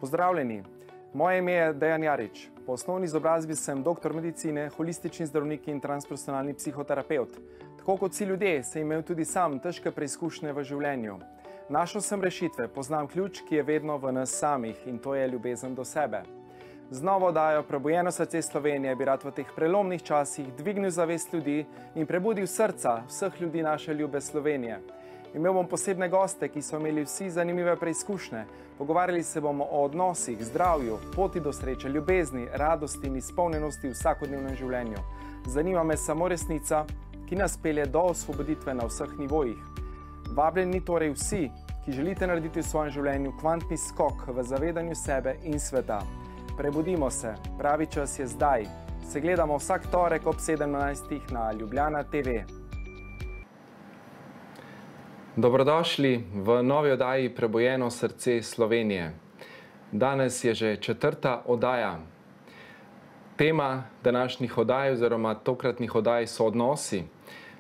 Pozdravljeni, moje ime je Dejan Jarič. Po osnovni izobrazbi sem doktor medicine, holistični zdravnik in transpersonalni psihoterapevt. Tako kot vsi ljudje, sem imel tudi sam težke preizkušnje v življenju. Našel sem rešitve, poznam ključ, ki je vedno v nas samih, in to je ljubezen do sebe. Z novo oddajo Prebujeno srce Slovenije bi rad v teh prelomnih časih dvignil zavest ljudi in prebudil srca vseh ljudi naše ljube Slovenije. Imel bom posebne goste, ki so imeli vsi zanimive preizkušnje. Pogovarjali se bomo o odnosih, zdravju, poti do sreče, ljubezni, radosti in izpolnjenosti v vsakodnevnem življenju. Zanima me samo resnica, ki nas pelje do osvoboditve na vseh nivojih. Vabljeni torej vsi, ki želite narediti v svojem življenju kvantni skok v zavedanju sebe in sveta. Prebudimo se, pravi čas je zdaj. Se gledamo vsak torek ob 17. na Ljubljana TV. Dobrodošli v novi oddaji Prebujeno srce Slovenije. Danes je že 4. oddaja. Tema današnjih oddaj oziroma tokratnih oddaj so odnosi.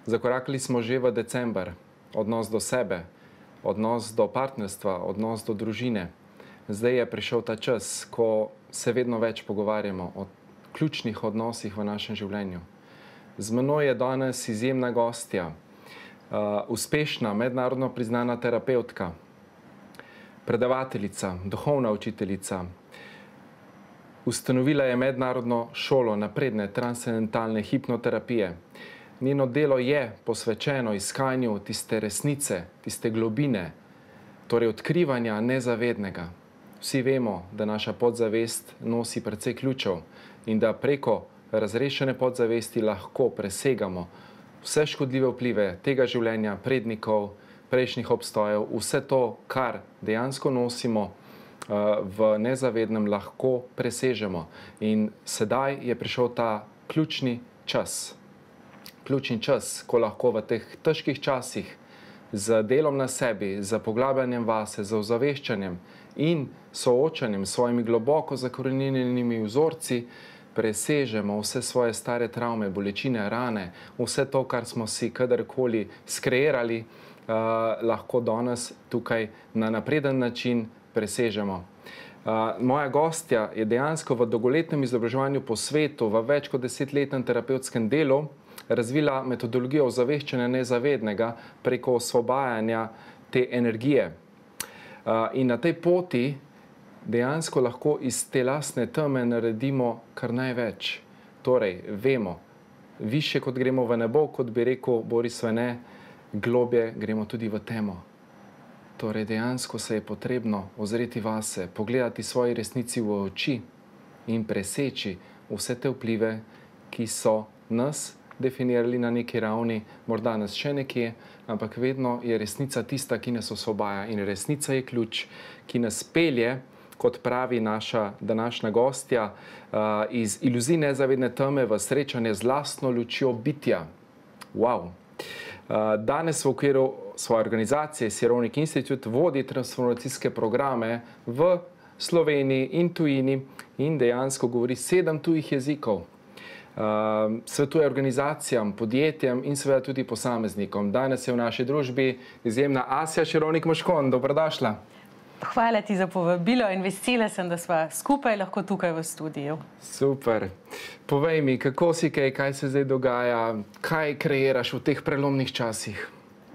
Zakorakali smo že v december. Odnos do sebe, odnos do partnerstva, odnos do družine. Zdaj je prišel ta čas, ko se vedno več pogovarjamo o ključnih odnosih v našem življenju. Z menoj je danes izjemna gostja, uspešna, mednarodno priznana terapevtka, predavateljica, duhovna učiteljica. Ustanovila je mednarodno šolo napredne transcendentalne hipnoterapije. Njeno delo je posvečeno iskanju tiste resnice, tiste globine, torej odkrivanja nezavednega. Vsi vemo, da naša podzavest nosi precej ključev in da preko razrešene podzavesti lahko presegamo vse škodljive vplive tega življenja, prednikov, prejšnjih obstojev, vse to, kar dejansko nosimo v nezavednem, lahko presežemo. In sedaj je prišel ta ključni čas. Ključni čas, ko lahko v teh težkih časih z delom na sebi, z poglabljanjem vase, z ozaveščanjem in soočanjem s svojimi globoko zakorenjenimi vzorci presežemo vse svoje stare travme, bolečine, rane, vse to, kar smo si kadarkoli skreirali, lahko danes tukaj na napreden način presežemo. Moja gostja je dejansko v dolgoletnem izobraževanju po svetu, v več kot 10-letnem terapevtskem delu, razvila metodologijo ozaveščanja nezavednega preko osvobajanja te energije. In na tej poti dejansko lahko iz te lastne teme naredimo kar največ. Torej, vemo, više kot gremo v nebo, kot bi rekel Boris Vene, globje gremo tudi v temo. Torej, dejansko se je potrebno ozreti vase, pogledati svoji resnici v oči in preseči vse te vplive, ki so nas definirali na neki ravni, morda nas še nekje, ampak vedno je resnica tista, ki nas osvobaja, in resnica je ključ, ki nas pelje, kot pravi naša današnja gostja, iz iluzij nezavedne teme v srečanje z lastno lučjo bitja. Wow! Danes v okviru svoje organizacije Sironic Institute vodi transformacijske programe v Sloveniji in tujini in dejansko govori 7 tujih jezikov. Svetuje organizacijam, podjetjem in seveda tudi posameznikom. Danes je v naši družbi izjemna Asja Širovnik Moškon. Dobrodošla. Hvala ti za povabilo in vesela sem, da sva skupaj lahko tukaj v studiu. Super. Povej mi, kako si kaj se zdaj dogaja, kaj kreiraš v teh prelomnih časih?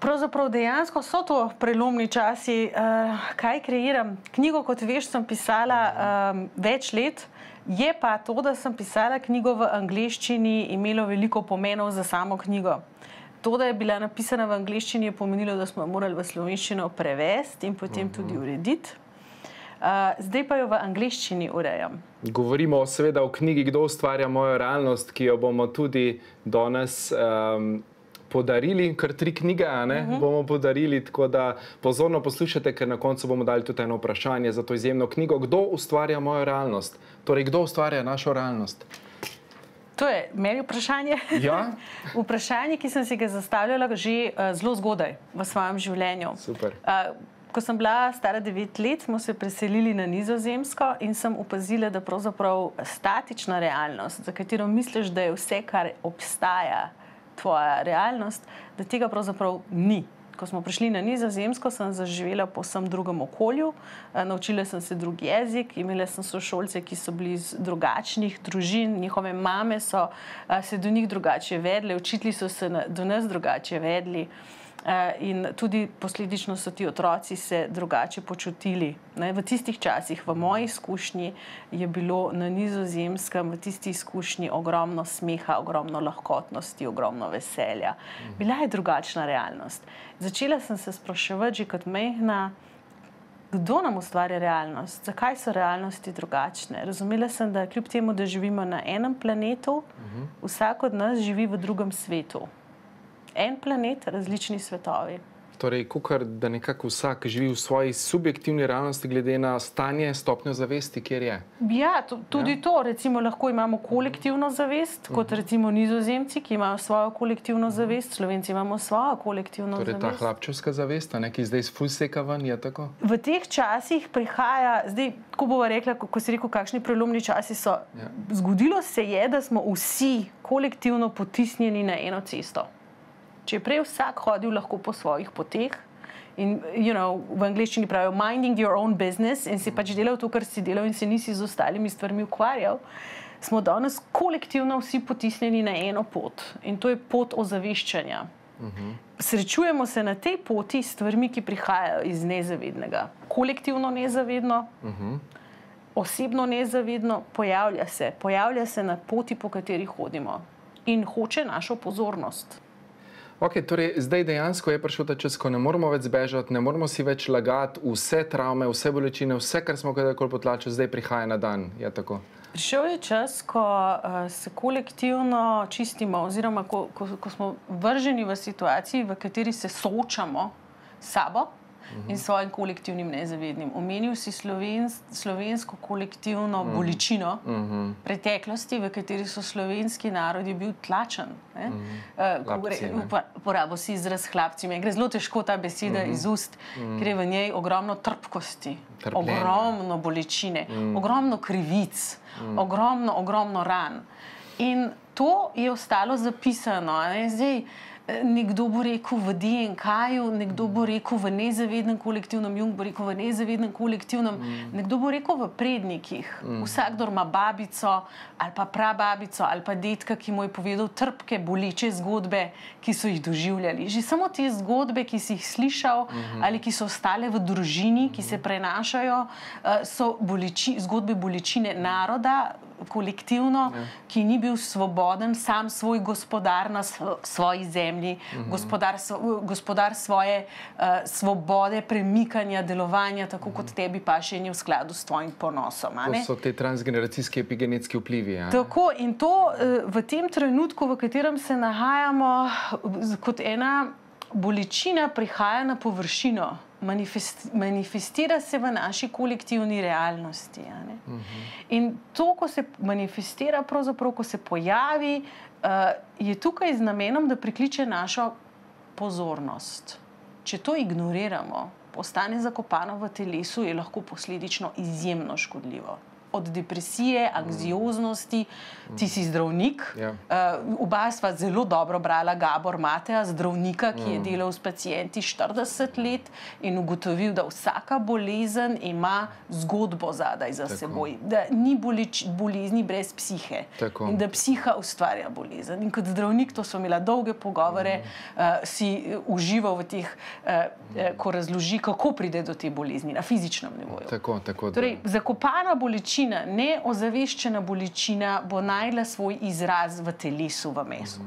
Pravzaprav dejansko so to prelomni časi. Kaj kreiram? Knjigo, kot veš, sem pisala več let. Je pa to, da sem pisala knjigo v angleščini, imelo veliko pomenov za samo knjigo. To, da je bila napisana v angleščini, je pomenilo, da smo jo morali v slovenščino prevesti in potem tudi urediti. Zdaj pa jo v angleščini urejam. Govorimo seveda o knjigi Kdo ustvarja mojo realnost, ki jo bomo tudi danes podarili, kar 3 knjige, bomo podarili, tako da pozorno poslušajte, ker na koncu bomo dali tudi eno vprašanje za to izjemno knjigo. Kdo ustvarja mojo realnost? Torej, kdo ustvarja našo realnost? To je meni vprašanje. Ja? Vprašanje, ki sem si ga zastavljala že zelo zgodaj v svojem življenju. Super. Ko sem bila stara 9 let, smo se preselili na Nizozemsko in sem opazila, da pravzaprav statična realnost, za katero misliš, da je vse, kar obstaja, tvoja realnost, da tega pravzaprav ni. Ko smo prišli na Nizozemsko, sem zaživela v povsem drugem okolju, naučila sem se drug jezik, imela sem sošolce, ki so bili iz drugačnih družin, njihove mame so se do njih drugače vedle, učitelji so se do nas drugače vedli. In tudi posledično so ti otroci se drugače počutili. V tistih časih, v moji izkušnji, je bilo na Nizozemskem v tisti izkušnji ogromno smeha, ogromno lahkotnosti, ogromno veselja. Bila je drugačna realnost. Začela sem se spraševati že kot majhna, kdo nam ustvarja realnost, zakaj so realnosti drugačne. Razumela sem, da kljub temu, da živimo na enem planetu, vsak od nas živi v drugem svetu. En planet, različni svetovi. Torej, kukar, da nekako vsak živi v svoji subjektivni realnosti glede na stanje, stopnjo zavesti, kjer je. Ja, tudi to. Recimo lahko imamo kolektivno zavest, kot recimo Nizozemci, ki imajo svojo kolektivno zavest, Slovenci imamo svojo kolektivno zavest. Torej ta hlapčevska zavest, ki zdaj iz fulseka ven, je tako? V teh časih prihaja, zdaj, ko bova rekla, ko si rekel, kakšni prelomni časi so, zgodilo se je, da smo vsi kolektivno potisnjeni na eno cesto. Če je prej vsak hodil lahko po svojih poteh in v angleščini pravijo minding your own business in si pač delal to, kar si delal in se nisi z ostalimi stvarmi ukvarjal, smo danes kolektivno vsi potisnjeni na eno pot in to je pot ozaveščanja. Srečujemo se na tej poti s stvarmi, ki prihajajo iz nezavednega. Kolektivno nezavedno, osebno nezavedno, pojavlja se na poti, po kateri hodimo in hoče našo pozornost. Ok, torej zdaj dejansko je prišel ta čas, ko ne moramo več zbežati, ne moramo si več lagati, vse travme, vse bolečine, vse, kar smo kadarkoli potlačili, zdaj prihaja na dan. Je tako? Prišel je čas, ko se kolektivno čistimo oziroma ko smo vrženi v situaciji, v kateri se soočamo s sabo in svojim kolektivnim nezavednim. Omenil si slovensko kolektivno bolečino preteklosti, v kateri so slovenski narodi bil tlačen. Uporabil si izraz hlapci. Meni gre zelo težko ta beseda iz ust, ker je v njej ogromno trpkosti, ogromno bolečine, ogromno krivic, ogromno ran. In to je ostalo zapisano. Zdaj, nekdo bo rekel v DNK-ju, nekdo bo rekel v nezavednem kolektivnem, Jung bo rekel v nezavednem kolektivnem, nekdo bo rekel v prednikih. Vsakdor ima babico ali pa prababico ali pa dedka, ki mu je povedal trpke, boleče zgodbe, ki so jih doživljali. Že samo te zgodbe, ki si jih slišal ali ki so ostale v družini, ki se prenašajo, so zgodbe bolečine naroda, kolektivno, ki ni bil svoboden, sam svoj gospodar na svoji zemlji, gospodar svoje svobode, premikanja, delovanja, tako kot tebi paše in je v skladu s tvojim ponosom. To so te transgeneracijski epigenetski vplivi. Tako, in to v tem trenutku, v katerem se nahajamo, kot ena bolečina prihaja na površino. Manifestira se v naši kolektivni realnosti. In to, ko se manifestira, pravzaprav, ko se pojavi, je tukaj z namenom, da prikliče našo pozornost. Če to ignoriramo, ostane zakopano v telesu, je lahko posledično izjemno škodljivo. Od depresije, anksioznosti, ti si zdravnik. Oba sva zelo dobro brala Gabor Mateja, zdravnika, ki je delal s pacienti 40 let in ugotovil, da vsaka bolezen ima zgodbo zadaj za seboj. Da ni bolezni brez psihe in da psiha ustvarja bolezen. In kot zdravnik, to so imela dolge pogovore, si užival v teh, ko razloži, kako pride do te bolezni na fizičnem nivoju. Torej, zakopana bolečina, neozaveščena bolečina bo najla svoj izraz v telesu, v mesu.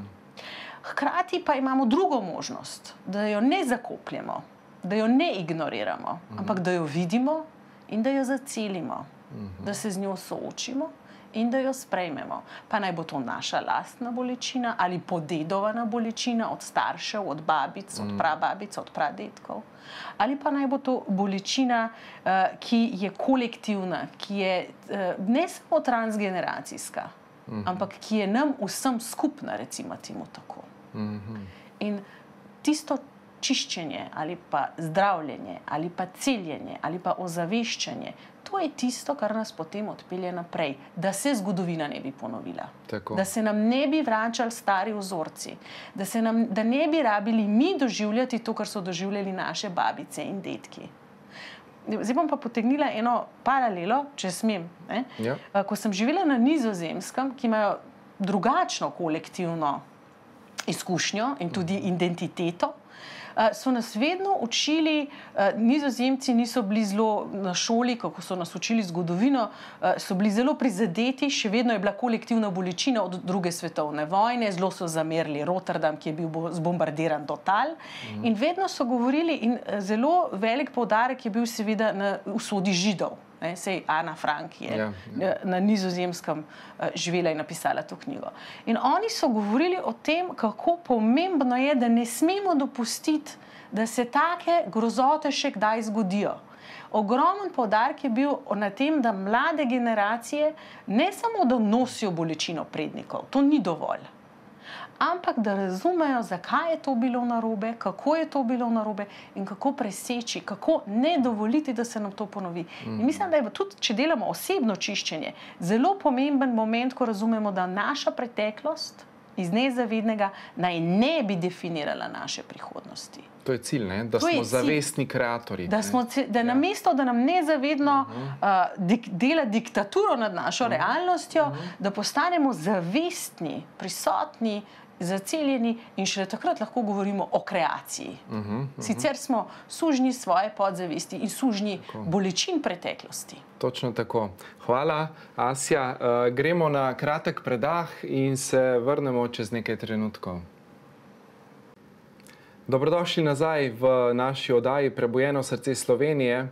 Hkrati pa imamo drugo možnost, da jo ne zakopljemo, da jo ne ignoriramo, ampak da jo vidimo in da jo zacelimo, da se z njo soočimo in da jo sprejmemo. Pa naj bo to naša lastna bolečina ali podedovana bolečina od staršev, od babic, od prababic, od pradedkov. Ali pa naj bo to bolečina, ki je kolektivna, ki je ne samo transgeneracijska, ampak ki je nam vsem skupna, recimo temu tako. In tisto čiščenje ali pa zdravljenje ali pa celjenje ali pa ozaveščanje. To je tisto, kar nas potem odpelje naprej, da se zgodovina ne bi ponovila. Tako. Da se nam ne bi vračali stari vzorci, da ne bi rabili mi doživljati to, kar so doživljali naše babice in dedki. Zdaj bom pa potegnila eno paralelo, če smem. Ja. Ko sem živela na Nizozemskem, ki imajo drugačno kolektivno izkušnjo in tudi identiteto, so nas vedno učili, Nizozemci niso bili zelo na šoli, kako so nas učili zgodovino, so bili zelo prizadeti, še vedno je bila kolektivna bolečina od druge svetovne vojne, zelo so zamerili Rotterdam, ki je bil zbombardiran do tal. In vedno so govorili, in zelo velik poudarek je bil seveda na usodi Židov. Sej Ana Frank je na Nizozemskem živela in napisala to knjigo. In oni so govorili o tem, kako pomembno je, da ne smemo dopustiti, da se take grozote še kdaj zgodijo. Ogromen poudarek je bil na tem, da mlade generacije ne samo, da nosijo bolečino prednikov, to ni dovolj, ampak da razumejo, zakaj je to bilo narobe, kako je to bilo narobe in kako preseči, kako ne dovoliti, da se nam to ponovi. In mislim, da je tudi, če delamo osebno čiščenje, zelo pomemben moment, ko razumemo, da naša preteklost iz nezavednega naj ne bi definirala naše prihodnosti. To je cilj, ne? Da smo zavestni kreatorji. Da namesto, da nam nezavedno dela diktaturo nad našo realnostjo, da postanemo zavestni, prisotni, zaceljeni in šele takrat lahko govorimo o kreaciji. Sicer smo sužnji svoje podzavesti in sužnji bolečin preteklosti. Točno tako. Hvala, Asja. Gremo na kratek predah in se vrnemo čez nekaj trenutkov. Dobrodošli nazaj v naši oddaji Prebujeno srce Slovenije.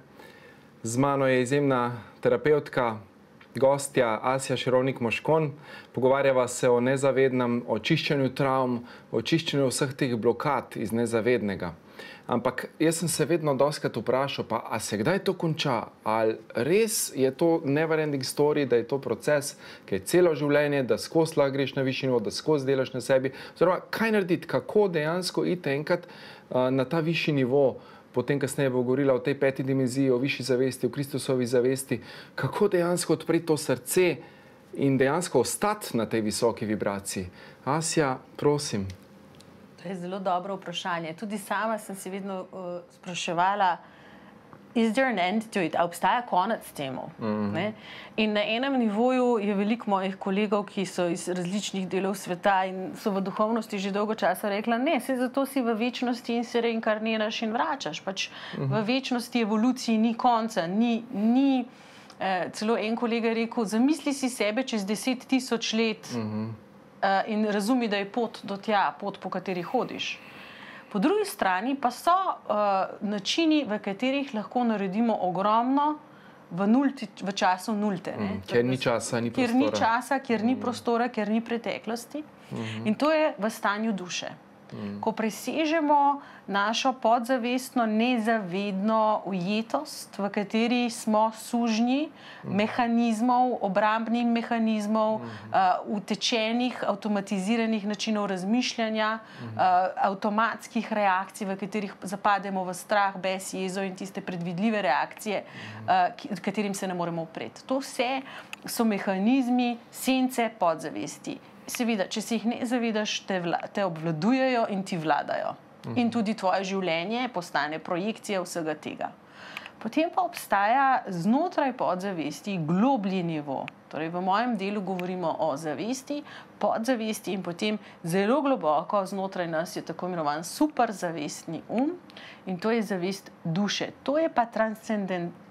Z mano je izjemna terapevtka, gostja Asja Širovnik-Moškon. Pogovarjava se o nezavednem, o čiščenju travm, o čiščenju vseh teh blokad iz nezavednega. Ampak jaz sem se vedno dostikrat vprašal, pa a se kdaj to konča? Ali res je to never ending story, da je to proces, ki je celo življenje, da skozi lahko greš na višji nivo, da skozi delaš na sebi? Oziroma, kaj narediti, kako dejansko iti enkrat na ta višji nivo? Potem kasneje bo govorila o tej peti dimenziji, o višji zavesti, o Kristusovi zavesti. Kako dejansko odpreti to srce in dejansko ostati na tej visoki vibraciji? Asja, prosim. To je zelo dobro vprašanje. Tudi sama sem se vedno spraševala, is there an end to it? A obstaja konec temu? In na enem nivoju je veliko mojih kolegov, ki so iz različnih delov sveta in so v duhovnosti že dolgo časa rekla, ne, saj zato si v večnosti in se reinkarniraš in vračaš. Pač v večnosti evoluciji ni konca, celo en kolega je rekel, zamisli si sebe čez 10 000 let in razumi, da je pot do tja, pot, po kateri hodiš. Po drugi strani pa so načini, v katerih lahko naredimo ogromno v času nulte. Kjer ni časa, ni prostora. Kjer ni časa, kjer ni prostora, kjer ni preteklosti. In to je v stanju duše. Ko presežemo našo podzavestno, nezavedno ujetost, v kateri smo sužnji mehanizmov, obrambnih mehanizmov, utečenih, avtomatiziranih načinov razmišljanja, avtomatskih reakcij, v katerih zapademo v strah, bes, jezo in tiste predvidljive reakcije, katerim se ne moremo upreti. To vse so mehanizmi sence podzavesti. Seveda, če se jih ne zavedaš, te obvladujejo in ti vladajo. In tudi tvoje življenje postane projekcija vsega tega. Potem pa obstaja znotraj podzavesti globlji nivo. Torej, v mojem delu govorimo o zavesti, podzavesti in potem zelo globoko znotraj nas je tako imenovan superzavestni in to je zavest duše. To je pa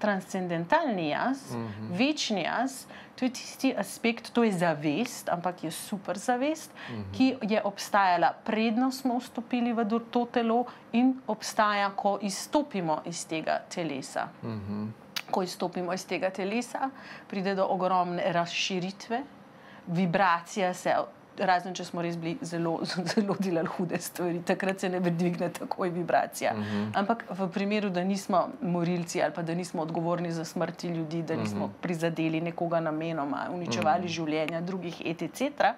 transcendentalni jaz, večni jaz, to je tisti aspekt, to je zavest, ampak je superzavest, ki je obstajala predno smo vstopili v to telo in obstaja, ko izstopimo iz tega telesa. Ko izstopimo iz tega telesa, pride do ogromne razširitve, vibracija se razen če smo res bili zelo delali hude stvari, takrat se ne dvigne takoj vibracija. Ampak v primeru, da nismo morilci ali pa da nismo odgovorni za smrti ljudi, da nismo prizadeli nekoga namenoma, uničevali življenja drugih etc.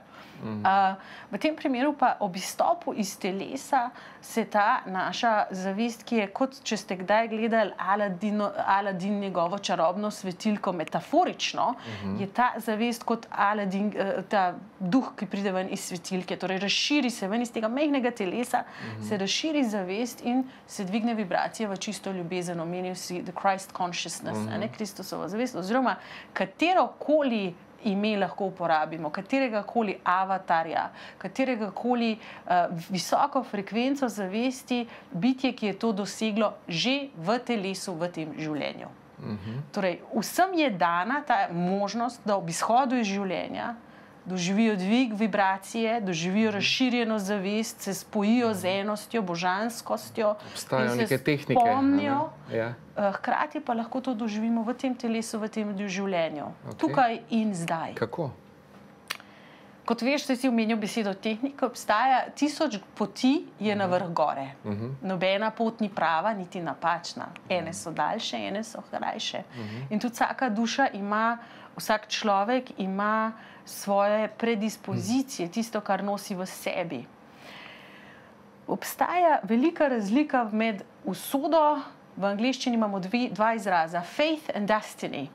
V tem primeru pa ob izstopu iz telesa se ta naša zavest, ki je kot če ste kdaj gledali Aladin njegovo čarobno svetilko metaforično, je ta zavest kot Aladin, ta duh, ki pride ven iz svetilke, torej razširi se ven iz tega majhnega telesa, se razširi zavest in se dvigne vibracija v čisto ljubezen, omenil si the Christ consciousness, Kristusova zavest, oziroma katerokoli ime lahko uporabimo, kateregakoli avatarja, kateregakoli visoko frekvenco zavesti, bitje, ki je to doseglo že v telesu, v tem življenju. Torej, vsem je dana ta možnost, da ob izhodu iz življenja doživijo dvig vibracije, doživijo razširjeno zavest, se spojijo z enostjo, božanskostjo, obstajajo neke tehnike, spomnijo. Hkrati pa lahko to doživimo v tem telesu, v tem življenju. Tukaj in zdaj. Kako? Kot veš, si omenil besedo tehnika, obstaja 1000 poti je na vrh gore. Nobena pot ni prava, niti napačna. Ene so daljše, ene so krajše. In tudi vsaka duša ima, vsak človek ima svoje predispozicije, tisto, kar nosi v sebi. Obstaja velika razlika med usodo, v angleščini imamo dva izraza, faith and destiny,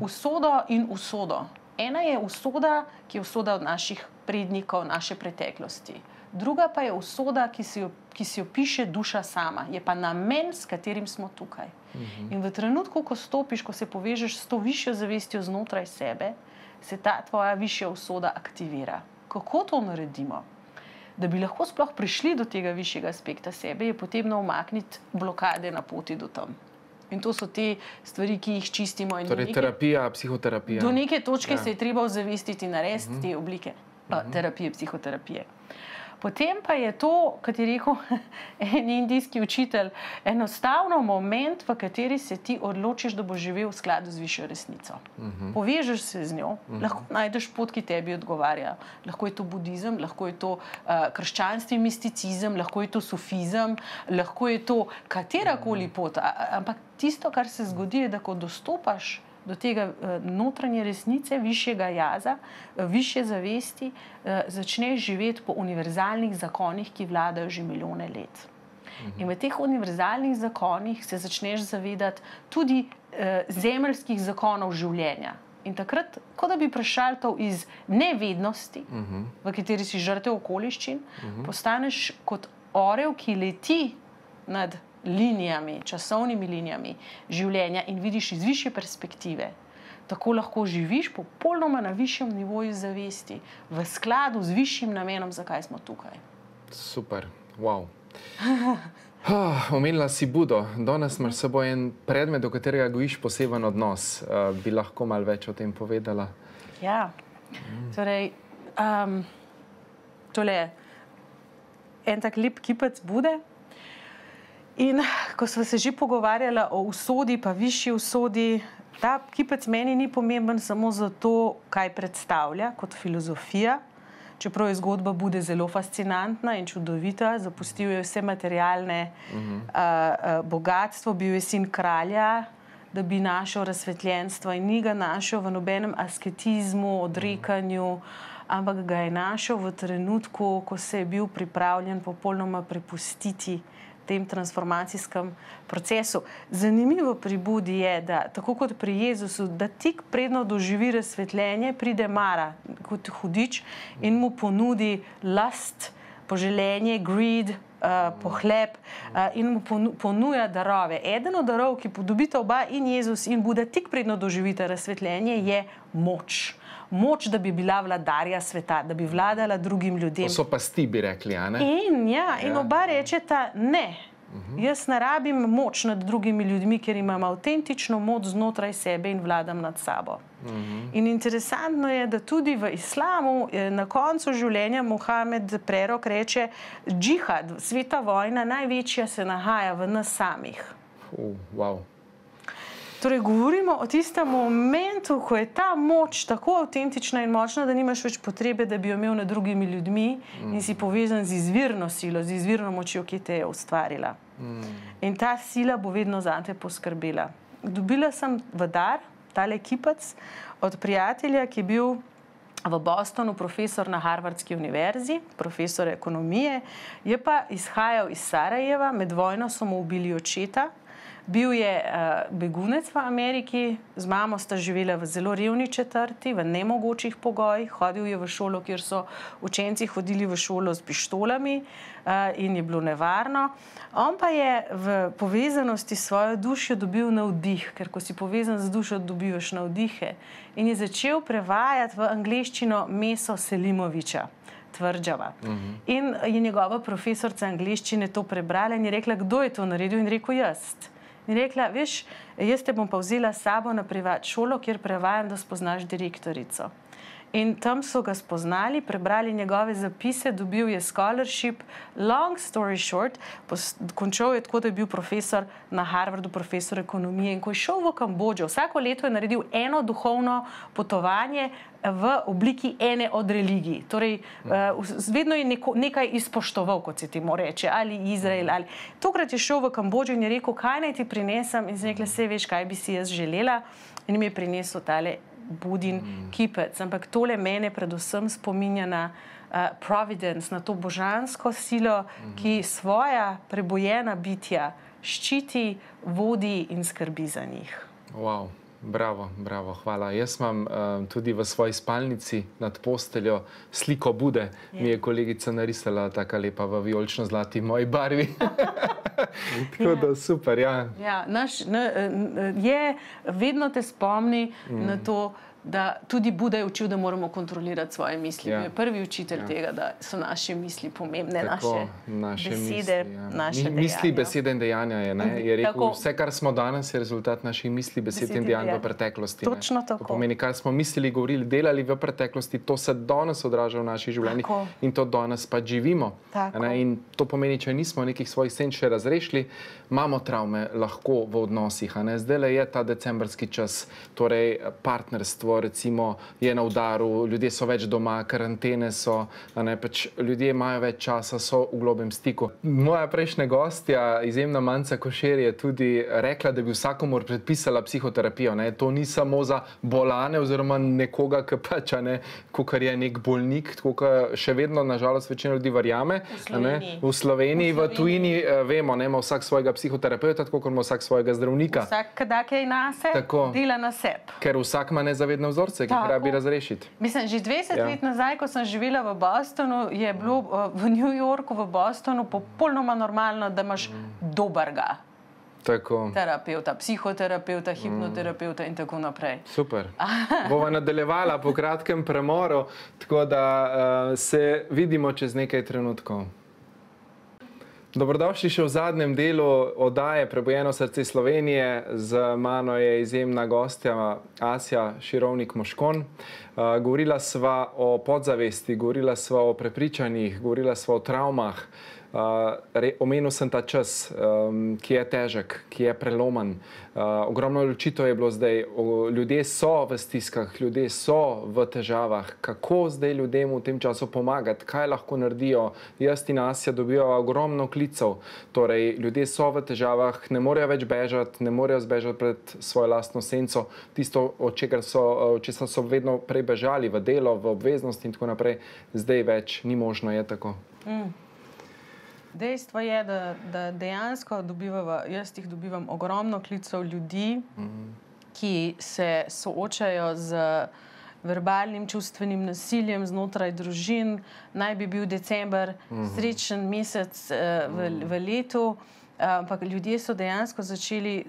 usodo in usodo. Ena je usoda, ki je usoda od naših prednikov, naše preteklosti. Druga pa je usoda, ki si jo piše duša sama, je pa namen, s katerim smo tukaj. In v trenutku, ko stopiš, ko se povežeš s to višjo zavestjo znotraj sebe, se ta tvoja višja usoda aktivira. Kako to naredimo? Da bi lahko sploh prišli do tega višjega aspekta sebe, je potrebno umakniti blokade na poti do tam. In to so te stvari, ki jih čistimo. Torej terapija, psihoterapija. Do neke točke se je treba ozavestiti in narediti te oblike terapije, psihoterapije. Potem pa je to, kot je rekel en indijski učitelj, enostavno moment, v kateri se ti odločiš, da boš živel v skladu z višjo resnico. Povežeš se z njo, lahko najdeš pot, ki tebi odgovarja. Lahko je to budizem, lahko je to krščanstvo in misticizem, lahko je to sufizem, lahko je to katerakoli pot. Ampak tisto, kar se zgodi, je, da ko dostopaš do tega notranje resnice, višjega jaza, višje zavesti, začneš živeti po univerzalnih zakonih, ki vladajo že milijone let. In v teh univerzalnih zakonih se začneš zavedati tudi zemeljskih zakonov življenja. In takrat, kot da bi prešaltal iz nevednosti, v kateri si žrtev okoliščin, postaneš kot orel, ki leti nad linijami, časovnimi linijami življenja in vidiš iz višje perspektive. Tako lahko živiš popolnoma na višjem nivoju zavesti, v skladu z višjim namenom, zakaj smo tukaj. Super, wow. Omenila si Budo. Danes imaš s seboj en predmet, do katerega gojiš poseben odnos. Bi lahko malo več o tem povedala? Ja, torej, tole je en tak lep kipec Bude. In ko smo se že pogovarjali o usodi, pa višji usodi, ta kipec meni ni pomemben samo zato, kaj predstavlja kot filozofija, čeprav je zgodba Bude zelo fascinantna in čudovita, zapustil je vse materialne bogatstvo, bil je sin kralja, da bi našel razsvetljenstvo in ni ga našel v nobenem asketizmu, odrekanju, ampak ga je našel v trenutku, ko se je bil pripravljen popolnoma prepustiti tem transformacijskem procesu. Zanimivo pri Budi je, da tako kot pri Jezusu, da tik predno doživi razsvetljenje, pride Mara kot hudič in mu ponudi lust, poželenje, greed, pohlep in mu ponuja darove. Eden od darov, ki podobita oba in Jezus in Buda tik predno doživita razsvetljenje, je moč. Moč, da bi bila vladarja sveta, da bi vladala drugim ljudem. To so pasti, bi rekli, a ne? In oba rečeta ne. Jaz ne rabim moč nad drugimi ljudmi, ker imam avtentično moč znotraj sebe in vladam nad sabo. In interesantno je, da tudi v islamu na koncu življenja Mohamed prerok reče, džihad, sveta vojna, največja se nahaja v nas samih. Wow. Torej, govorimo o tistem momentu, ko je ta moč tako avtentična in močna, da nimaš več potrebe, da bi jo imel nad drugimi ljudmi in si povezan z izvirno silo, z izvirno močjo, ki te je ustvarila. In ta sila bo vedno zate poskrbela. Dobila sem v dar tale kipec od prijatelja, ki je bil v Bostonu profesor na Harvardski univerzi, profesor ekonomije, je pa izhajal iz Sarajeva, med vojno so mu ubili očeta. Bil je begunec v Ameriki, z mamo sta živela v zelo revni četrti, v nemogočih pogojih, hodil je v šolo, kjer so učenci hodili v šolo s pištolami in je bilo nevarno. On pa je v povezanosti s svojo dušo dobil navdih, ker ko si povezan z dušo, dobivaš navdihe. In je začel prevajati v angleščino Meso Selimovića, Tvrdžava. In je njegova profesorica angleščine to prebrala in je rekla, kdo je to naredil, in rekel, jaz. In rekla, veš, jaz te bom pa vzela s sabo na privat šolo, kjer prevajam, da spoznaš direktorico. In tam so ga spoznali, prebrali njegove zapise, dobil je scholarship, long story short, končal je tako, da je bil profesor na Harvardu, profesor ekonomije. In ko je šel v Kambodžo, vsako leto je naredil eno duhovno potovanje v obliki ene od religij. Torej, vedno je nekaj izpoštoval, kot se temu reče, ali Izrael, ali... Tokrat je šel v Kambodžo in je rekel, kaj naj ti prinesem? In sem rekla, saj veš, kaj bi si jaz želela. In mi je prinesel tale Budin kipec. Ampak tole mene predvsem spominja na providence, na to božansko silo, ki svoja prebojena bitja ščiti, vodi in skrbi za njih. Wow. Bravo, bravo, hvala. Jaz imam tudi v svoji spalnici nad posteljo sliko Bude. Mi je kolegica narisala taka lepa v vijolično-zlati moji barvi. Tako da super, ja. Ja, vedno te spomni na to, da tudi Buda je učil, da moramo kontrolirati svoje misli. Je prvi učitelj tega, da so naše misli pomembne, naše besede, naše dejanja. Misli, besede in dejanja je rekel, vse, kar smo danes, je rezultat naših misli, besed in dejanj v preteklosti. Točno tako. To pomeni, kar smo mislili, govorili, delali v preteklosti, to se danes odraža v naših življenjih in to danes pa živimo. In to pomeni, če nismo nekih svojih senč še razrešili, imamo travme lahko v odnosih. Zdajle je ta decembrski čas, torej partnerstvo, recimo je na udaru, ljudje so več doma, karantene so, ljudje imajo več časa, so v globem stiku. Moja prejšnja gostja, izjemna Manca Košer, je tudi rekla, da bi vsakomur predpisala psihoterapijo. To ni samo za bolane oziroma nekoga, ki pač, kakor je nek bolnik, tako kot še vedno, nažalost, večina ljudi verjame. V Sloveniji, v tujini, vemo, ima vsak svojega psihoterapeuta, tako kot ima vsak svojega zdravnika. Vsak, kadar je nase, dela na sebi. Ker vsak ima nezavedne vzorce, ki jih rabi razrešiti. Mislim, že 20 let nazaj, ko sem živela v Bostonu, je bilo v New Yorku, v Bostonu, popolnoma normalno, da imaš dobrega terapeuta, psihoterapeuta, hipnoterapeuta in tako naprej. Super. Bova nadaljevala po kratkem premoru, tako da se vidimo čez nekaj trenutkov. Dobrodošli še v zadnjem delu oddaje Prebujeno srce Slovenije. Z mano je izjemna gostja Asja Širovnik-Moškon. Govorila sva o podzavesti, govorila sva o prepričanjih, govorila sva o travmah. Omenil sem ta čas, ki je težek, ki je prelomen. Ogromno odločitev je bilo zdaj. Ljudje so v stiskah, ljudje so v težavah. Kako zdaj ljudem v tem času pomagati? Kaj lahko naredijo? Jaz in Asja dobiva ogromno klicev. Torej, ljudje so v težavah, ne morejo več bežati, ne morejo zbežati pred svojo lastno senco. Tisto, od česar so vedno prej bežali, v delo, v obveznosti in tako naprej, zdaj več ni možno, je tako. Dejstvo je, da dejansko jaz jih dobivam ogromno klicev ljudi, ki se soočajo z verbalnim, čustvenim nasiljem znotraj družin. Naj bi bil december srečen mesec v letu, ampak ljudje so dejansko začeli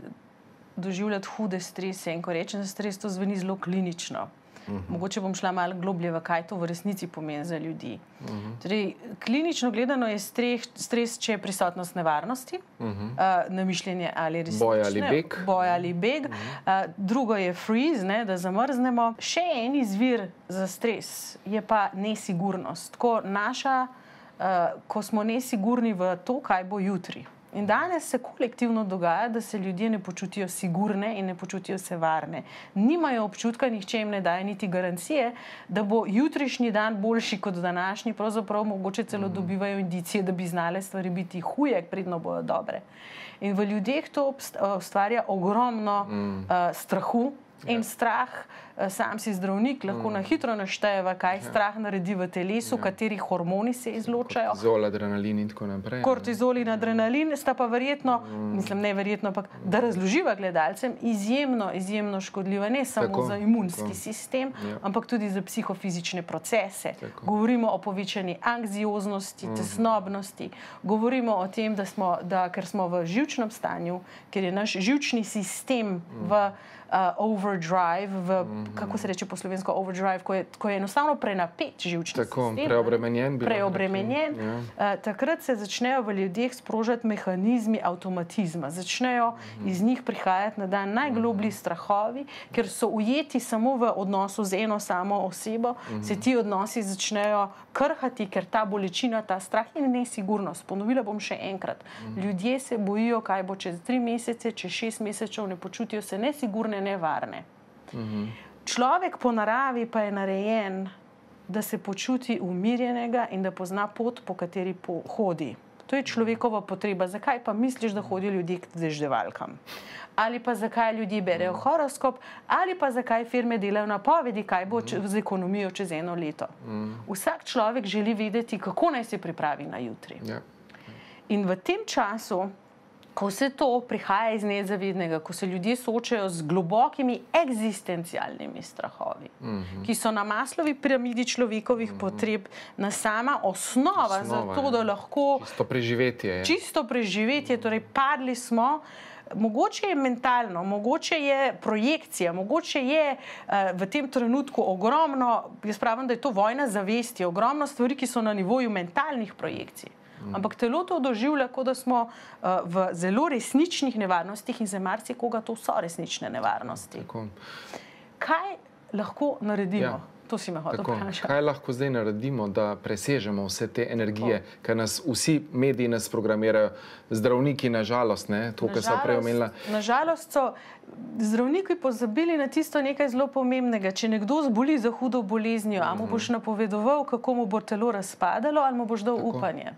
doživljati hude strese. In ko rečem stres, to zveni zelo klinično. Mogoče bom šla malo globlje, kaj to v resnici pomeni za ljudi. Torej, klinično gledano je stres, če je prisotnost nevarnosti, namišljenje ali resnične, boj ali beg. Drugo je freeze, da zamrznemo. Še en izvir za stres je pa nesigurnost. Ko smo nesigurni v to, kaj bo jutri. In danes se kolektivno dogaja, da se ljudje ne počutijo sigurne in ne počutijo se varne. Nimajo občutka, nihče jim ne daje niti garancije, da bo jutrišnji dan boljši kot današnji, pravzaprav mogoče celo dobivajo indicije, da bi znale stvari biti huje, predno bojo dobre. In v ljudeh to ustvarja ogromno strahu in strah. Sam si zdravnik, lahko na hitro naštejeva, kaj strah naredi v telesu, kateri hormoni se izločajo. Kortizol, adrenalin in tako naprej. Kortizol in adrenalin sta pa verjetno, mislim neverjetno, ampak da razloživa gledalcem, izjemno škodljiva, ne samo za imunski sistem, ampak tudi za psihofizične procese. Govorimo o povečani anksioznosti, tesnobnosti, govorimo o tem, ker smo v živčnem stanju, ker je naš živčni sistem v overdrive, kako se reče po slovensko overdrive, ko je enostavno prenapet živčni sistem. Preobremenjen. Takrat se začnejo v ljudeh sprožati mehanizmi avtomatizma. Začnejo iz njih prihajati na dan najgloblji strahovi, ker so ujeti samo v odnosu z eno samo osebo, se ti odnosi začnejo krhati, ker ta bolečina, ta strah in nesigurnost. Ponovila bom še enkrat. Ljudje se bojijo, kaj bo čez 3 mesece, čez 6 mesecev, ne počutijo se nesigurne, nevarne. Človek po naravi pa je narejen, da se počuti umirjenega in da pozna pot, po kateri hodi. To je človekova potreba. Zakaj pa misliš, da hodijo ljudje k deždevalkam? Ali pa zakaj ljudje berejo horoskop? Ali pa zakaj firme delajo napovedi, kaj bo z ekonomijo čez 1 leto? Vsak človek želi vedeti, kako naj se pripravi na jutri. In v tem času, ko vse to prihaja iz nezavednega, ko se ljudje soočajo z globokimi eksistencialnimi strahovi, ki so na Maslovi piramidi človekovih potreb na sama osnova za to, da lahko čisto preživetje, torej padli smo, mogoče je mentalno, mogoče je projekcija, mogoče je v tem trenutku ogromno, jaz pravim, da je to vojna zavesti, ogromno stvari, ki so na nivoju mentalnih projekcij. Ampak telo to doživlja, kot da smo v zelo resničnih nevarnostih in za marsikoga to so resnične nevarnosti. Kaj lahko naredimo? To si me hotel vprašati. Kaj lahko zdaj naredimo, da presežemo vse te energije, ker nas vsi mediji nas programirajo, zdravniki nažalost, to, kar sem prej omenila. Nažalost so zdravniki pozabili na tisto nekaj zelo pomembnega. Če nekdo zboli za hudo boleznijo, a mu boš napovedoval, kako mu bo telo razpadalo, ali mu boš dal upanje.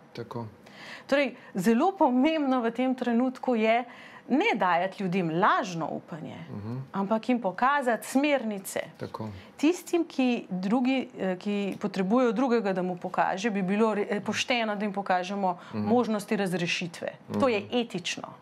Torej, zelo pomembno v tem trenutku je ne dajati ljudem lažno upanje, ampak jim pokazati smernice. Tistim, ki potrebujejo drugega, da mu pokaže, bi bilo pošteno, da jim pokažemo možnosti razrešitve. To je etično.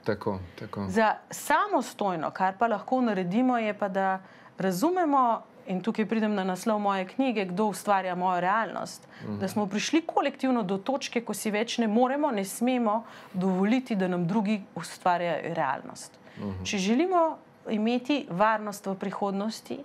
Za samostojno, kar pa lahko naredimo, je pa, da razumemo, in tukaj pridem na naslov moje knjige, Kdo ustvarja mojo realnost, da smo prišli kolektivno do točke, ko si več ne moremo, ne smemo dovoliti, da nam drugi ustvarjajo realnost. Če želimo imeti varnost v prihodnosti,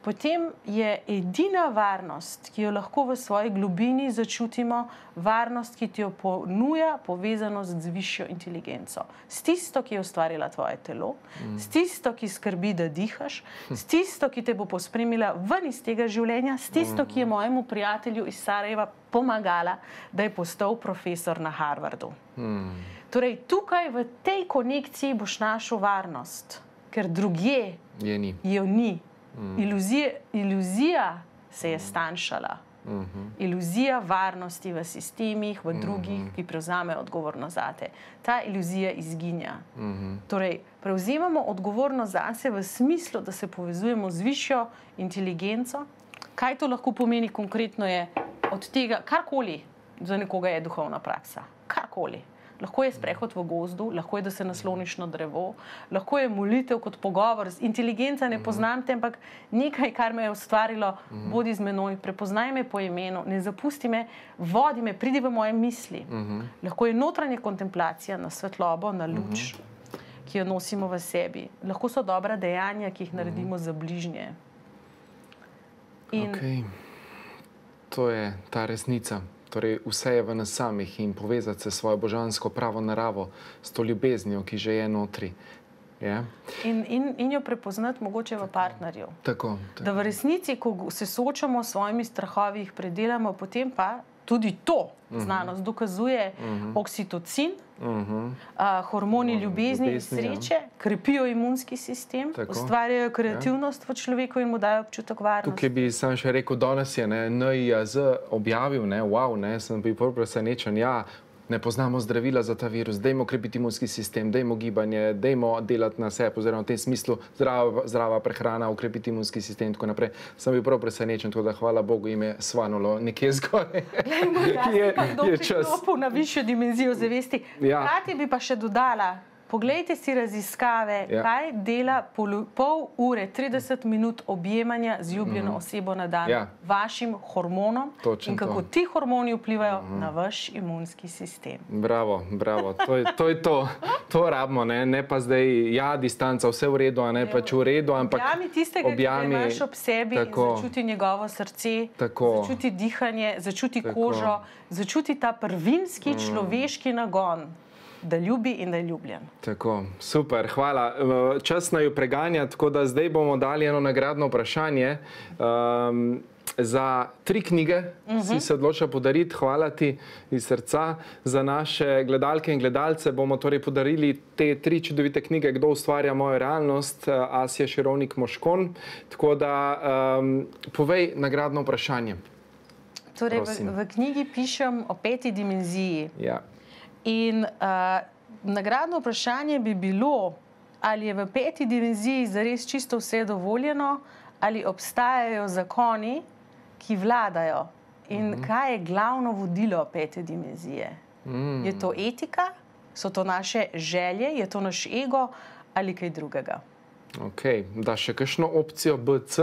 potem je edina varnost, ki jo lahko v svoji globini začutimo, varnost, ki ti jo ponuja povezanost z višjo inteligenco. S tisto, ki je ustvarila tvoje telo, s tisto, ki skrbi, da dihaš, s tisto, ki te bo pospremila ven iz tega življenja, s tisto, ki je mojemu prijatelju iz Sarajeva pomagala, da je postal profesor na Harvardu. Torej, tukaj v tej konekciji boš našel varnost, ker drugje jo ni. Iluzija se je stanjšala. Iluzija varnosti v sistemih, v drugih, ki prevzamejo odgovornost zate. Ta iluzija izginja. Torej, prevzemamo odgovornost zase v smislu, da se povezujemo z višjo inteligenco. Kaj to lahko pomeni konkretno je od tega, karkoli za nekoga je duhovna praksa. Karkoli. Lahko je sprehod v gozdu, lahko je, da se nasloniš na drevo, lahko je molitev kot pogovor. Inteligenca ne poznam te, ampak nekaj, kar me je ustvarilo, bodi z menoj, prepoznaj me po imenu, ne zapusti me, vodi me, pridi v moje misli. Lahko je notranja kontemplacija na svetlobo, na luč, ki jo nosimo v sebi. Lahko so dobra dejanja, ki jih naredimo za bližnje. To je ta resnica. Torej, vse je v nas samih in povezati se s svojo božansko pravo naravo, s to ljubeznijo, ki že je notri. In jo prepoznati mogoče v partnerju. Da v resnici, ko se soočamo s svojimi strahovi, jih predelamo, potem pa tudi to znanost dokazuje, oksitocin, hormoni ljubezni in sreče, krepijo imunski sistem, ustvarjajo kreativnost v človeku in mu dajo občutek varnosti. Tukaj bi sam še rekel, danes je NIJZ objavil, wow, sem bil prav presenečen, ja, ne poznamo zdravila za ta virus, dajmo krepiti imunski sistem, dajmo gibanje, dajmo delati na sebi, oziroma v tem smislu zdrava prehrana, ukrepiti imunski sistem in tako naprej. Sem bil prav presenečen, tako da hvala Bogu jim je svanulo nekje zgoraj. Je čas. Na višjo dimenzijo zavesti. Hkrati bi pa še dodala, poglejte si raziskave, kaj dela pol ure, 30 minut objemanja z ljubljeno osebo na dan, vašim hormonom in kako ti hormoni vplivajo na vaš imunski sistem. Bravo, bravo. To je to. To rabimo, ne pa zdaj, ja, distanca, vse v redu, a ne pač v redu, ampak objami tistega, ki imaš ob sebi, začuti njegovo srce, začuti dihanje, začuti kožo, začuti ta prvinski človeški nagon, da ljubi in da je ljubljen. Tako, super, hvala. Čas naju preganja, tako da zdaj bomo dali eno nagradno vprašanje. Za 3 knjige si se odločila podariti, hvala ti iz srca. Za naše gledalke in gledalce bomo torej podarili te 3 čudovite knjige Kdo ustvarja mojo realnost, Asje Širovnik Moškon. Tako da povej nagradno vprašanje. Torej, v knjigi pišem o 5. dimenziji. Ja. In nagradno vprašanje bi bilo, ali je v 5. dimenziji zares čisto vse dovoljeno, ali obstajajo zakoni, ki vladajo. In kaj je glavno vodilo 5. dimenzije? Je to etika? So to naše želje? Je to naš ego? Ali kaj drugega? Ok, da še kakšno opcijo BC,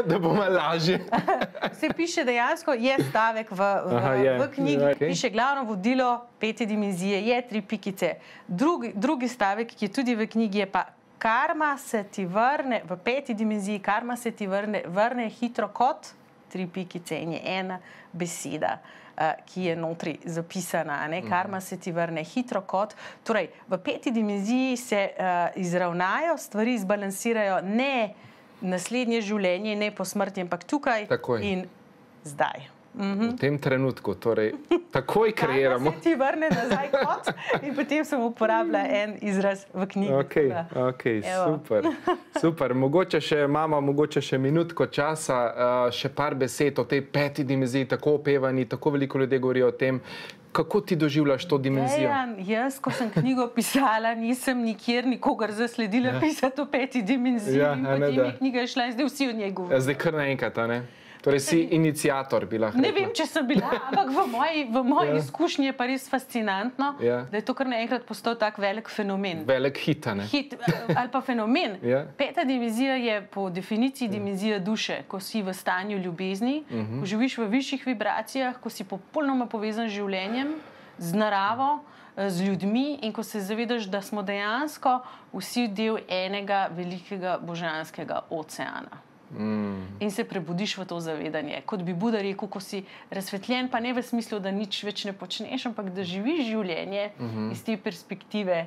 da bomo lažje. Se piše dejansko, je stavek v knjigi, piše glavno vodilo 5. dimenzije, je 3 pikice. Drugi stavek, ki je tudi v knjigi, je pa karma se ti vrne, v 5. dimenziji karma se ti vrne hitro kot 3 pikice in je ena beseda, ki je notri zapisana. Karma se ti vrne hitro kot. Torej, v 5. dimenziji se izravnajo, stvari izbalansirajo ne naslednje življenje, ne po smrti, ampak tukaj in zdaj. V tem trenutku, torej takoj kreiramo. Karma se ti vrne nazaj kot in potem sem uporabila en izraz v knjigi. Ok, super. Mogoče še imamo, mogoče še minutko časa, še par besed o tej 5. dimenziji, tako opevani, tako veliko ljudje govorijo o tem. Kako ti doživljaš to dimenzijo? Jaz, ko sem knjigo pisala, nisem nikjer nikogar zasledila pisati o 5. dimenziji in potem je knjiga šla in zdaj vsi o njej govorijo. Zdaj kar naenkrat, a ne? Torej si iniciator, bi lahko rekla. Ne vem, če sem bila, ampak v moji izkušnji je pa res fascinantno, da je to kar naenkrat postal tak velik fenomen. Velik hit, a ne? Hit ali pa fenomen. 5. dimenzija je po definiciji dimenzija duše, ko si v stanju ljubezni, ko živiš v višjih vibracijah, ko si popolnoma povezan z življenjem, z naravo, z ljudmi in ko se zavedaš, da smo dejansko vsi del enega velikega božanskega oceana. In se prebudiš v to zavedanje. Kot bi Buda rekel, ko si razsvetljen, pa ne v smislu, da nič več ne počneš, ampak da živiš življenje iz te perspektive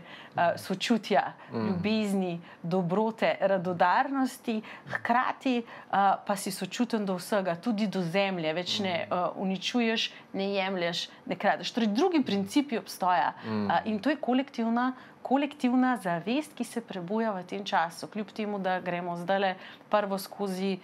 sočutja, ljubezni, dobrote, radodarnosti, hkrati pa si sočuten do vsega, tudi do zemlje, več ne uničuješ, ne jemlješ, ne kradeš. Torej, drugi principi obstoja in to je kolektivna zavest, ki se prebuja v tem času. Kljub temu, da gremo zdajle prvo skozi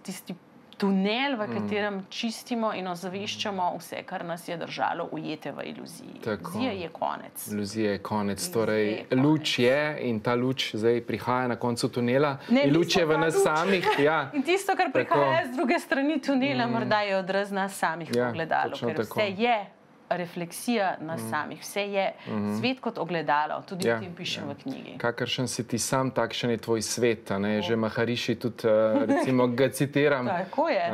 tisti tunel, v katerem čistimo in ozaveščamo vse, kar nas je držalo ujete v iluziji. Iluzija je konec. Iluzija je konec. Torej, luč je in ta luč zdaj prihaja na koncu tunela. In luč je v nas samih. In tisto, kar prihaja z druge strani tunela, morda je odraz nas samih v ogledalu, ker vse je refleksija nas samih. Vse je svet kot ogledalo, tudi o tem pišem v knjigi. Kakršen si ti sam, takšen je tvoj svet. Že Mahariši tudi, recimo, ga citiram. Tako je.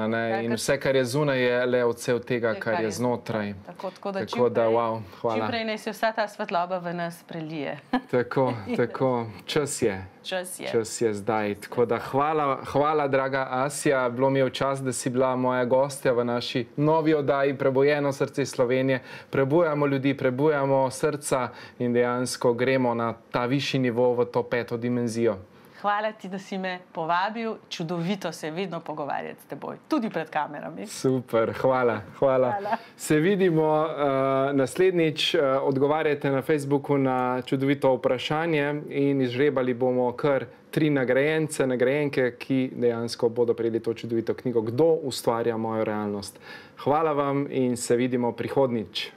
In vse, kar je zunaj, je le odsev tega, kar je znotraj. Tako da, wow, hvala. Čim prej naj se vsa ta svetloba v nas prelije. Tako. Čas je. Čas je zdaj. Tako da hvala, draga Asja. Bilo mi je v čast, da si bila moja gostja v naši novi oddaji Prebujeno srce Slovenije. Prebujamo ljudi, prebujamo srca in dejansko gremo na ta višji nivo v to 5. dimenzijo. hvala ti, da si me povabil. Čudovito se je vedno pogovarjati s teboj, tudi pred kamerami. Super, hvala. Se vidimo naslednjič. Odgovarjajte na Facebooku na čudovito vprašanje in izžrebali bomo kar 3 nagrajence, nagrajenke, ki dejansko bodo prejeli to čudovito knjigo Kdo ustvarja mojo realnost. Hvala vam in se vidimo prihodnjič.